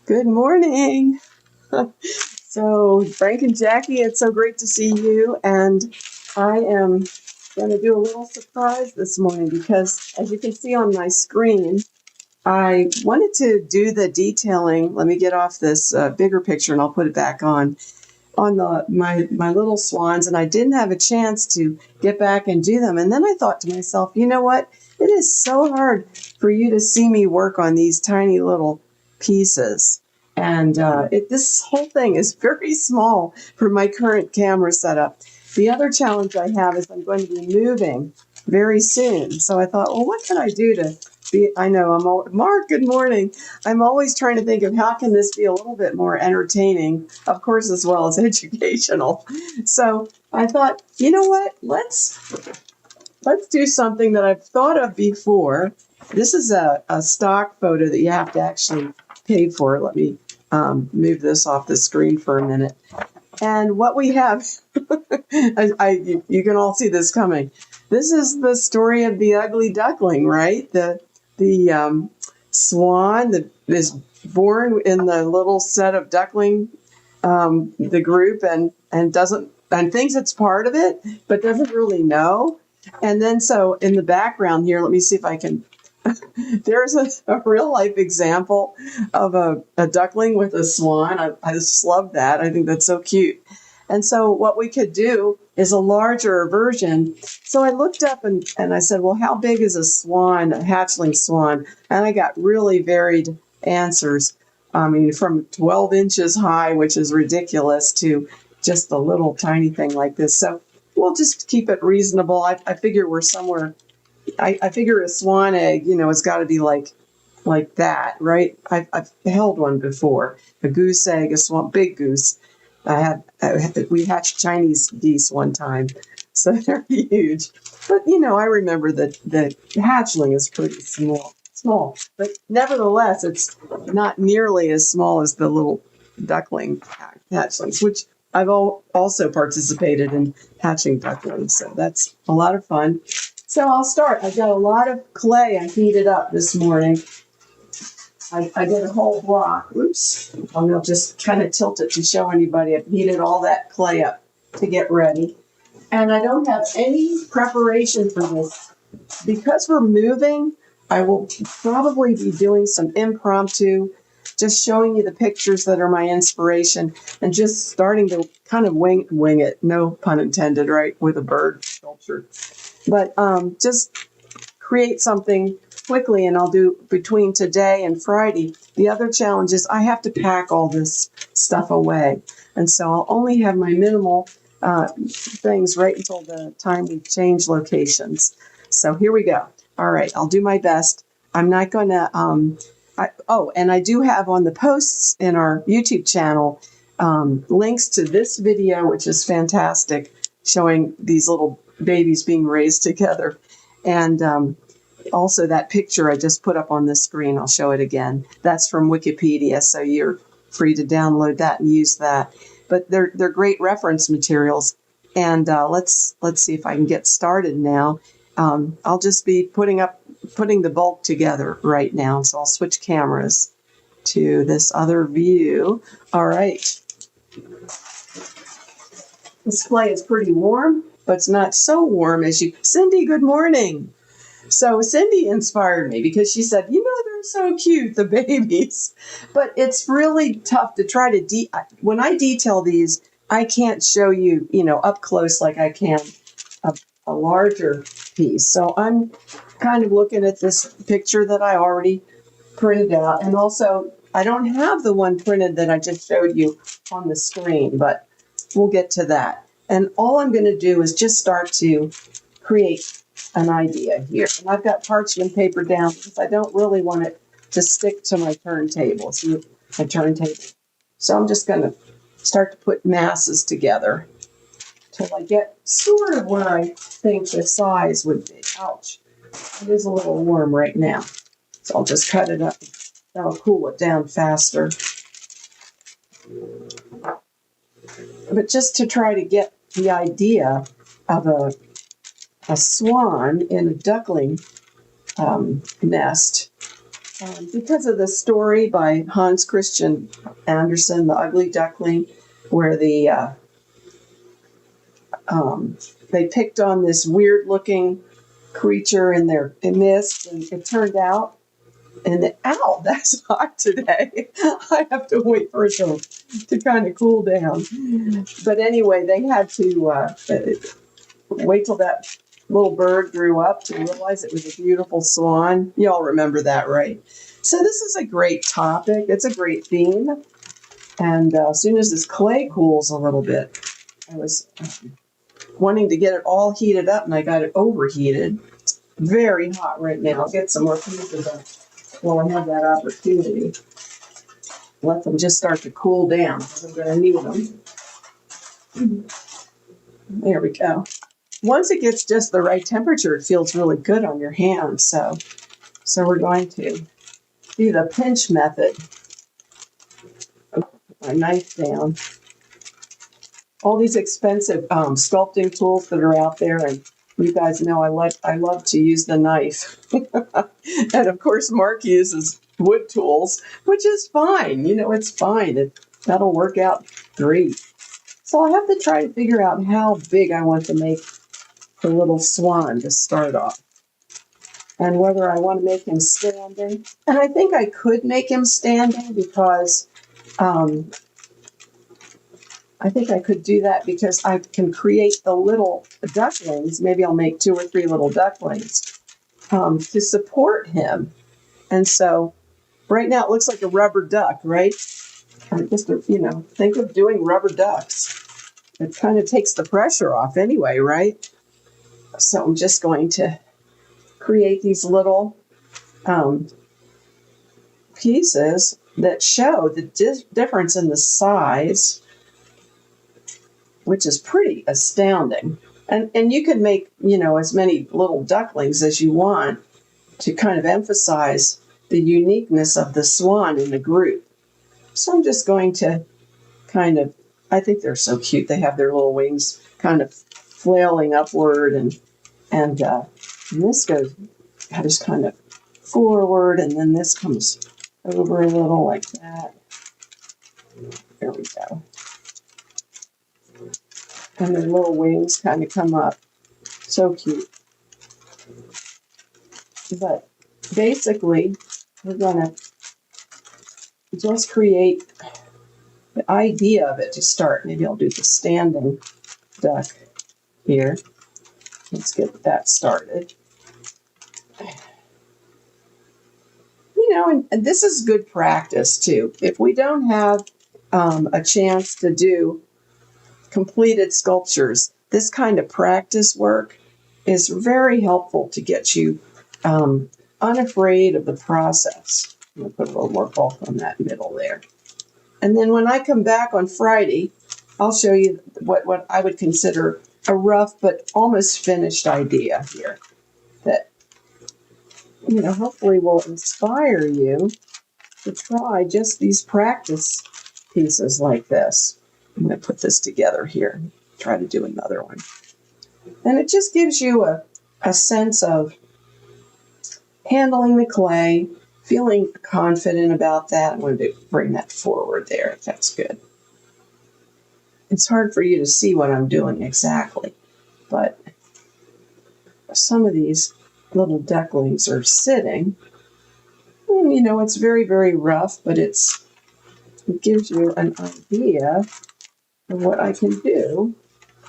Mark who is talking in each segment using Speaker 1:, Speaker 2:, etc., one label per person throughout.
Speaker 1: Good morning. So, Frank and Jackie, it's so great to see you. And I am going to do a little surprise this morning because, as you can see on my screen, I wanted to do the detailing. Let me get off this bigger picture and I'll put it back on my little swans, and I didn't have a chance to get back and do them. And then I thought to myself, you know what? It is so hard for you to see me work on these tiny little pieces. And this whole thing is very small for my current camera setup. The other challenge I have is I'm going to be moving very soon. So I thought, well, what can I do to be, I know Mark, good morning. I'm always trying to think of how can this be a little bit more entertaining, of course, as well as educational. So I thought, you know what? Let's do something that I've thought of before. This is a stock photo that you have to actually pay for. Let me move this off the screen for a minute. And what we have, you can all see this coming. This is the story of the ugly duckling, right? The swan that is born in the little set of duckling, the group, and doesn't and thinks it's part of it, but doesn't really know. And then so in the background here, let me see if I can. There's a real life example of a duckling with a swan. I just love that. I think that's so cute. And so what we could do is a larger version. So I looked up and I said, well, how big is a swan, a hatchling swan? And I got really varied answers. I mean, from 12 inches high, which is ridiculous, to just a little tiny thing like this. So we'll just keep it reasonable. I figure we're somewhere. I figure a swan egg, it's got to be like that, right? I've held one before. A goose egg, a swan, big goose. We hatched Chinese geese one time, so they're huge. But I remember that the hatchling is pretty small, but nevertheless, it's not nearly as small as the little duckling hatchlings, which I've also participated in hatching ducklings, so that's a lot of fun. So I'll start. I've got a lot of clay I heated up this morning. I did a whole block. Oops. And I'll just kind of tilt it to show anybody. I've heated all that clay up to get ready. And I don't have any preparation for this. Because we're moving, I will probably be doing some impromptu, just showing you the pictures that are my inspiration and just starting to kind of wing it, no pun intended, right, with a bird sculpture. But just create something quickly, and I'll do between today and Friday. The other challenge is I have to pack all this stuff away. And so I'll only have my minimal things right until the time we change locations. So here we go. All right, I'll do my best. I'm not going to, and I do have on the posts in our YouTube channel links to this video, which is fantastic, showing these little babies being raised together. And also that picture I just put up on the screen, I'll show it again. That's from Wikipedia, so you're free to download that and use that. But they're great reference materials. And let's see if I can get started now. I'll just be putting the bulk together right now. So I'll switch cameras to this other view. All right. This clay is pretty warm, but it's not so warm as you. Cindy, good morning. So Cindy inspired me because she said, they're so cute, the babies. But it's really tough to try to when I detail these, I can't show you, up close like I can a larger piece. So I'm kind of looking at this picture that I already printed out. And also, I don't have the one printed that I just showed you on the screen, but we'll get to that. And all I'm going to do is just start to create an idea here. And I've got parchment paper down because I don't really want it to stick to my turntable. See, my turntable. So I'm just going to start to put masses together till I get sort of where I think the size would be. Ouch. It is a little warm right now. So I'll just cut it up. That'll cool it down faster. But just to try to get the idea of a swan in a duckling nest, because of the story by Hans Christian Andersen, The Ugly Duckling, where they picked on this weird-looking creature in their mist, and it turned out, ow, that's hot today. I have to wait for it to kind of cool down. But anyway, they had to wait till that little bird grew up to realize it was a beautiful swan. You all remember that, right? So this is a great topic. It's a great theme. And as soon as this clay cools a little bit, I was wanting to get it all heated up, and I got it overheated. It's very hot right now. I'll get some more pieces while I have that opportunity. Let them just start to cool down, because I'm going to need them. There we go. Once it gets just the right temperature, it feels really good on your hands. So we're going to do the pinch method. Put my knife down. All these expensive sculpting tools that are out there, and you guys know I love to use the knife. And of course, Mark uses wood tools, which is fine. It's fine. That'll work out great. So I have to try to figure out how big I want to make the little swan to start off, and whether I want to make him standing. And I think I could make him standing because I think I could do that because I can create the little ducklings. Maybe I'll make 2 or 3 little ducklings to support him. And so right now it looks like a rubber duck, right? Just, think of doing rubber ducks. It kind of takes the pressure off anyway, right? So I'm just going to create these little pieces that show the difference in the size, which is pretty astounding. And you can make, as many little ducklings as you want to kind of emphasize the uniqueness of the swan in the group. So I'm just going to I think they're so cute. They have their little wings kind of flailing upward, and this goes just kind of forward, and then this comes over a little like that. There we go. And their little wings kind of come up. So cute. But basically, we're going to just create the idea of it to start. Maybe I'll do the standing duck here. Let's get that started. And this is good practice too. If we don't have a chance to do completed sculptures, this kind of practice work is very helpful to get you unafraid of the process. I'm going to put a little more bulk on that middle there. And then when I come back on Friday, I'll show you what I would consider a rough but almost finished idea here that, hopefully will inspire you to try just these practice pieces like this. I'm going to put this together here, try to do another one. And it just gives you a sense of handling the clay, feeling confident about that. I'm going to bring that forward there. That's good. It's hard for you to see what I'm doing exactly, but some of these little ducklings are sitting. It's very, very rough, but it gives you an idea of what I can do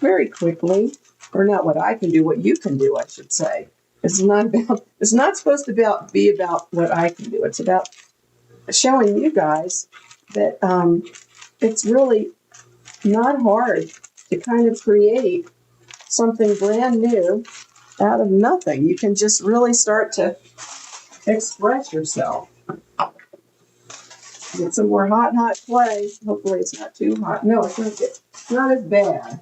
Speaker 1: very quickly, or not what I can do, what you can do, I should say. It's not supposed to be about what I can do. It's about showing you guys that it's really not hard to kind of create something brand new out of nothing. You can just really start to express yourself. Get some more hot clay. Hopefully it's not too hot. No, it's not as bad.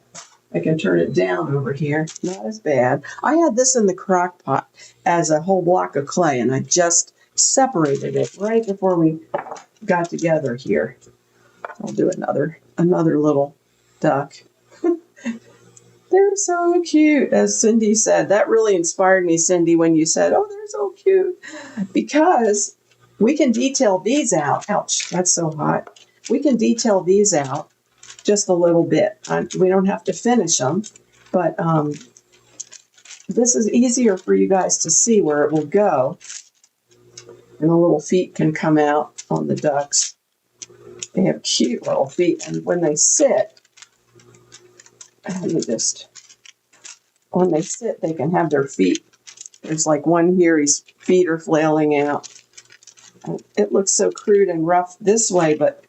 Speaker 1: I can turn it down over here. Not as bad. I had this in the crock pot as a whole block of clay, and I just separated it right before we got together here. I'll do another little duck. They're so cute, as Cindy said. That really inspired me, Cindy, when you said, "Oh, they're so cute," because We can detail these out. Ouch, that's so hot. We can detail these out just a little bit. We don't have to finish them, but this is easier for you guys to see where it will go. And the little feet can come out on the ducks. They have cute little feet, and when they sit, when they sit, they can have their feet. There's like one here, his feet are flailing out. It looks so crude and rough this way, but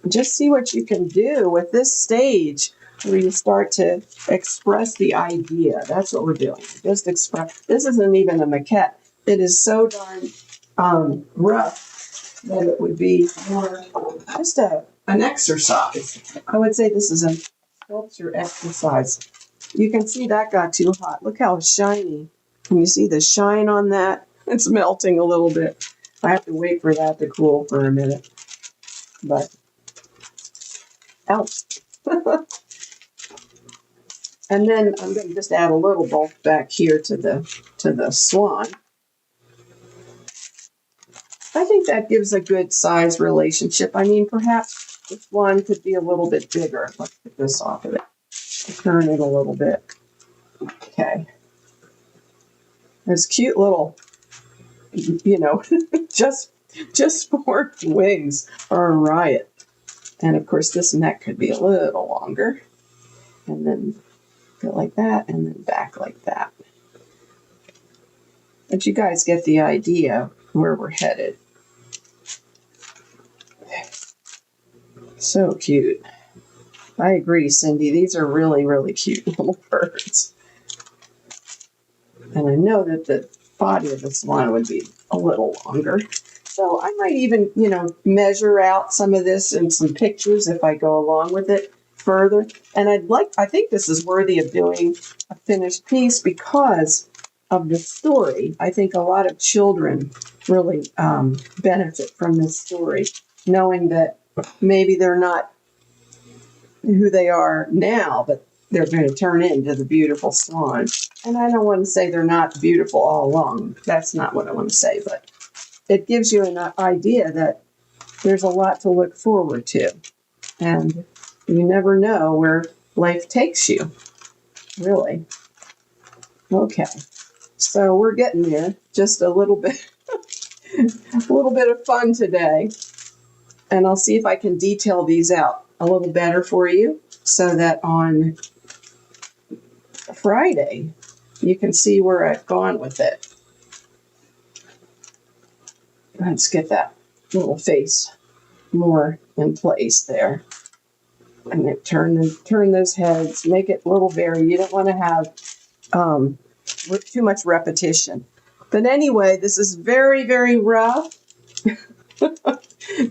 Speaker 1: just see what you can do with this stage where you start to express the idea. That's what we're doing. Just express. This isn't even a maquette. It is so darn rough that it would be more just an exercise. I would say this is a sculpture exercise. You can see that got too hot. Look how shiny. Can you see the shine on that? It's melting a little bit. I have to wait for that to cool for a minute. But, ouch. And then I'm going to just add a little bulk back here to the swan. I think that gives a good size relationship. I mean, perhaps the swan could be a little bit bigger. Let's get this off of it. Turn it a little bit. Okay. Those cute little, just for wings are a riot. And of course, this neck could be a little longer. And then go like that, and then back like that. But you guys get the idea where we're headed. So cute. I agree, Cindy. These are really, really cute little birds. And I know that the body of the swan would be a little longer. So I might even, measure out some of this in some pictures if I go along with it further. And I think this is worthy of doing a finished piece because of the story. I think a lot of children really benefit from this story, knowing that maybe they're not who they are now, but they're going to turn into the beautiful swan. And I don't want to say they're not beautiful all along. That's not what I want to say, but it gives you an idea that there's a lot to look forward to. And you never know where life takes you, really. Okay, so we're getting there. Just a little bit, a little bit of fun today. And I'll see if I can detail these out a little better for you so that on Friday, you can see where I've gone with it. Let's get that little face more in place there. And then turn those heads, make it a little varied. You don't want to have too much repetition. But anyway, this is very, very rough,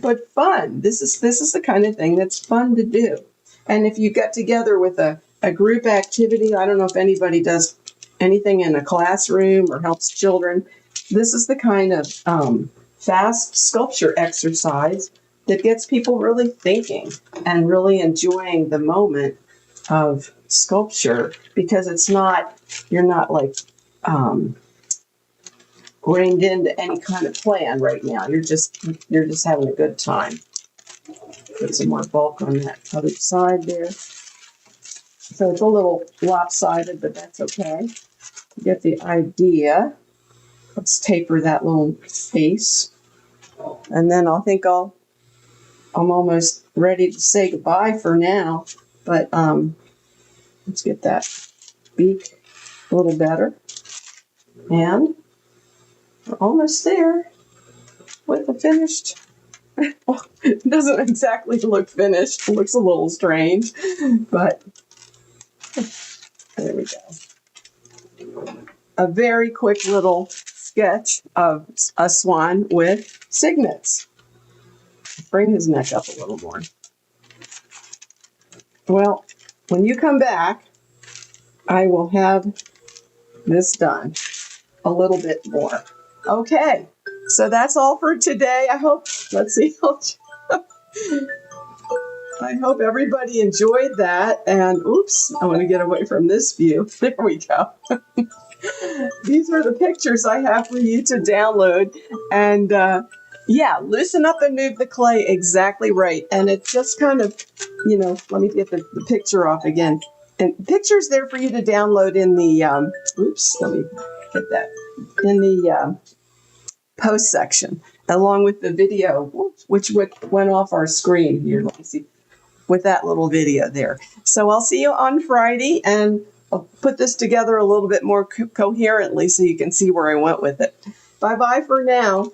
Speaker 1: but fun. This is the kind of thing that's fun to do. And if you get together with a group activity, I don't know if anybody does anything in a classroom or helps children. This is the kind of fast sculpture exercise that gets people really thinking and really enjoying the moment of sculpture, because you're not like reined into any kind of plan right now. You're just having a good time. Put some more bulk on that other side there. So it's a little lopsided, but that's okay. You get the idea. Let's taper that little face. And then I'm almost ready to say goodbye for now. But let's get that beak a little better. And we're almost there with the finished. Well, it doesn't exactly look finished. It looks a little strange, but there we go. A very quick little sketch of a swan with cygnets. Bring his neck up a little more. Well, when you come back, I will have this done a little bit more. Okay, so that's all for today. I hope everybody enjoyed that. And oops, I want to get away from this view. There we go. These are the pictures I have for you to download. And Yeah, loosen up and move the clay exactly right. And it's just kind of, let me get the picture off again. And picture's there for you to download in the, let me get that, in the post section, along with the video, which went off our screen here. Let me see, with that little video there. So I'll see you on Friday, and I'll put this together a little bit more coherently so you can see where I went with it. Bye-bye for now.